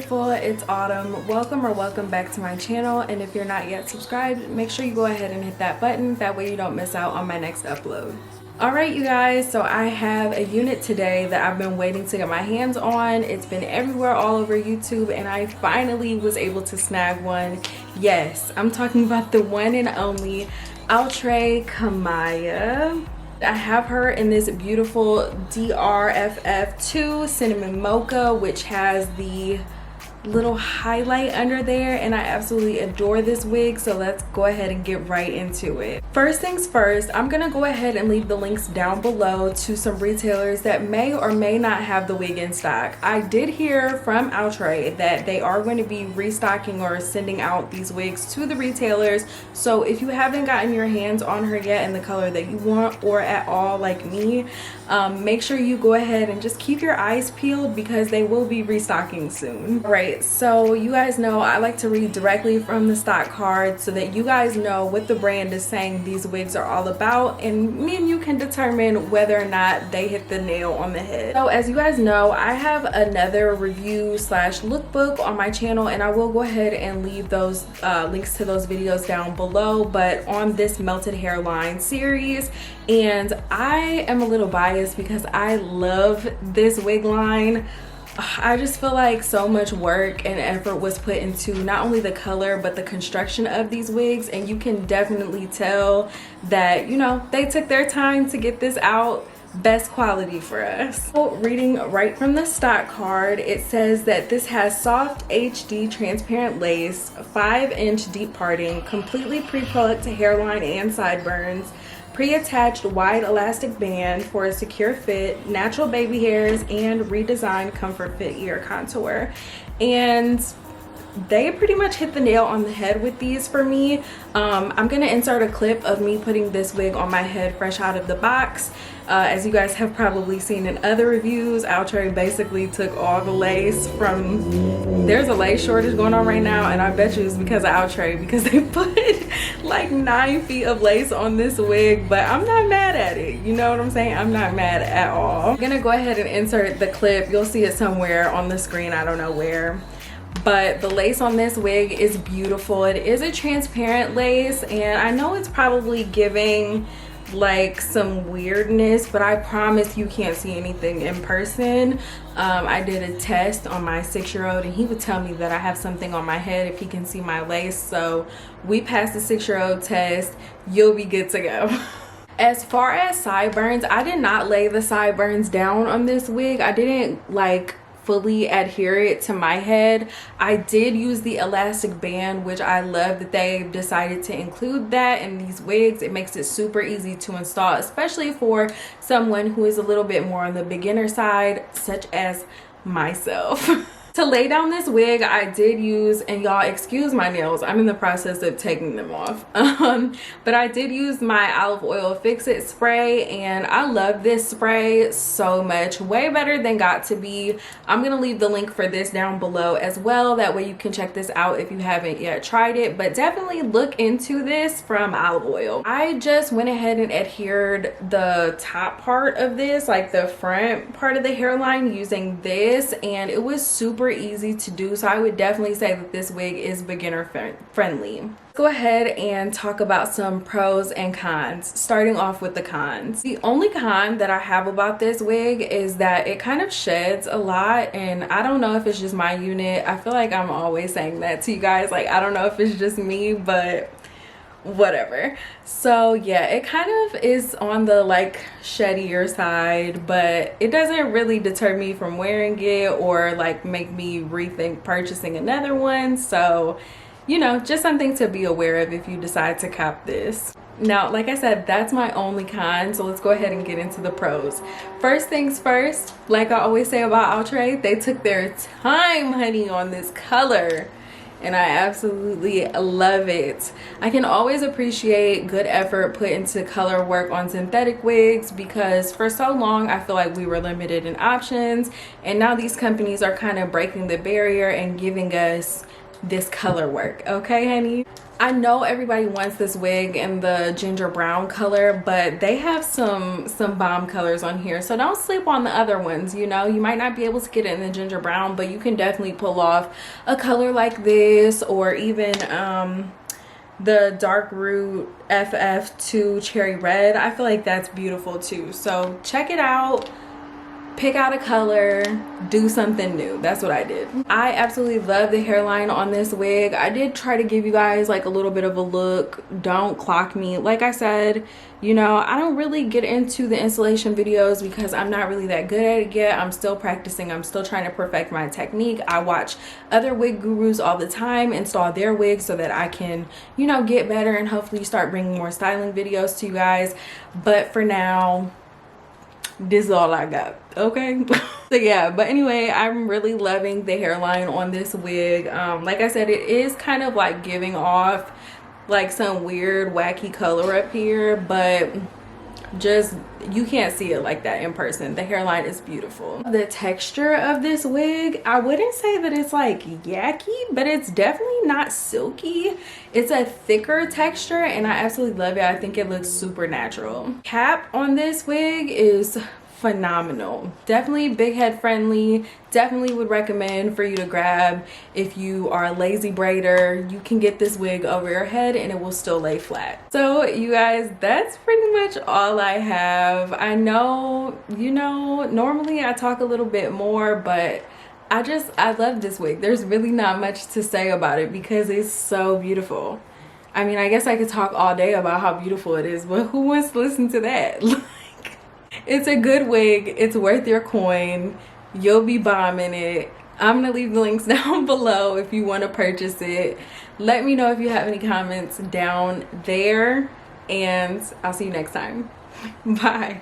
beautiful, it's autumn. Welcome back to my channel, and if you're not yet subscribed, make sure you go ahead and hit that button, that way you don't miss out on my next upload. Alright you guys, so I have a unit today that I've been waiting to get my hands on. It's been everywhere all over YouTube and I finally was able to snag one. Yes, I'm talking about the one and only Outre Kamiyah. I have her in this beautiful DRFF2 Cinnamon Mocha, which has the little highlight under there, and I absolutely adore this wig, so let's go ahead and get right into it. First things first, I'm gonna go ahead and leave the links down below to some retailers that may or may not have the wig in stock. I did hear from Outre that they are going to be restocking or sending out these wigs to the retailers, so if you haven't gotten your hands on her yet in the color that you want or at all like me, make sure you go ahead and just keep your eyes peeled because they will be restocking soon. Right, so you guys know I like to read directly from the stock card so that you guys know what the brand is saying these wigs are all about, and me and you can determine whether or not they hit the nail on the head. So as you guys know, I have another review slash lookbook on my channel, and I will go ahead and leave those links to those videos down below, but on this melted hairline series. And I am a little biased because I love this wig line. I just feel like so much work and effort was put into not only the color but the construction of these wigs, and you can definitely tell that, you know, they took their time to get this out best quality for us. So reading right from the stock card, it says that this has soft HD transparent lace, 5-inch deep parting, completely pre-plucked hairline and sideburns, pre-attached wide elastic band for a secure fit, natural baby hairs, and redesigned comfort fit ear contour. And they pretty much hit the nail on the head with these for me. I'm gonna insert a clip of me putting this wig on my head fresh out of the box. As you guys have probably seen in other reviews, Outre basically took all the lace from, there's a lace shortage going on right now, and I bet you it's because of Outre, because they put like 9 feet of lace on this wig, but I'm not mad at it, you know what I'm saying? I'm not mad at all. I'm gonna go ahead and insert the clip. You'll see it somewhere on the screen, I don't know where. But the lace on this wig is beautiful. It is a transparent lace, and I know it's probably giving like some weirdness, but I promise you can't see anything in person. I did a test on my 6-year-old and he would tell me that I have something on my head if he can see my lace, so we passed the 6-year-old test. You'll be good to go. As far as sideburns, I did not lay the sideburns down on this wig. I didn't like fully adhere it to my head. I did use the elastic band, which I love that they've decided to include that in these wigs. It makes it super easy to install, especially for someone who is a little bit more on the beginner side, such as myself. To lay down this wig, I did use, and y'all excuse my nails, I'm in the process of taking them off, but I did use my olive oil fix it spray, and I love this spray so much, way better than Got To Be. I'm gonna leave the link for this down below as well, that way you can check this out if you haven't yet tried it, but definitely look into this from Olive Oil. I just went ahead and adhered the top part of this, like the front part of the hairline, using this, and it was super easy to do, so I would definitely say that this wig is beginner friendly. Let's go ahead and talk about some pros and cons, starting off with the cons. The only con that I have about this wig is that it kind of sheds a lot, and I don't know if it's just my unit. I feel like I'm always saying that to you guys, like I don't know if it's just me, but whatever. So yeah, it kind of is on the like sheddier side, but it doesn't really deter me from wearing it or like make me rethink purchasing another one. So, you know, just something to be aware of if you decide to cop this. Now, like I said, that's my only con, so let's go ahead and get into the pros. First things first, like I always say about Outre, they took their time, honey, on this color, and I absolutely love it. I can always appreciate good effort put into color work on synthetic wigs, because for so long I feel like we were limited in options, and now these companies are kind of breaking the barrier and giving us this color work. Okay, honey? I know everybody wants this wig in the ginger brown color, but they have some bomb colors on here, so don't sleep on the other ones. You know, you might not be able to get it in the ginger brown, but you can definitely pull off a color like this, or even the dark root FF2 cherry red. I feel like that's beautiful too. So check it out, pick out a color, do something new. That's what I did. I absolutely love the hairline on this wig. I did try to give you guys like a little bit of a look. Don't clock me. Like I said, you know, I don't really get into the installation videos because I'm not really that good at it yet. I'm still practicing. I'm still trying to perfect my technique. I watch other wig gurus all the time install their wigs so that I can, you know, get better and hopefully start bringing more styling videos to you guys. But for now, this is all I got, okay? So yeah, but anyway, I'm really loving the hairline on this wig. Like I said, it is kind of like giving off like some weird wacky color up here, but just you can't see it like that in person. The hairline is beautiful. The texture of this wig, I wouldn't say that it's like yucky, but it's definitely not silky. It's a thicker texture and I absolutely love it. I think it looks super natural. Cap on this wig is phenomenal. Definitely big head friendly. Definitely would recommend for you to grab if you are a lazy braider. You can get this wig over your head and it will still lay flat. So you guys, that's pretty much all I have. I know, you know, normally I talk a little bit more, but I love this wig. There's really not much to say about it because it's so beautiful. I mean, I guess I could talk all day about how beautiful it is, but who wants to listen to that? It's a good wig. It's worth your coin. You'll be bombing it. I'm gonna leave the links down below if you want to purchase it. Let me know if you have any comments down there, and I'll see you next time. Bye.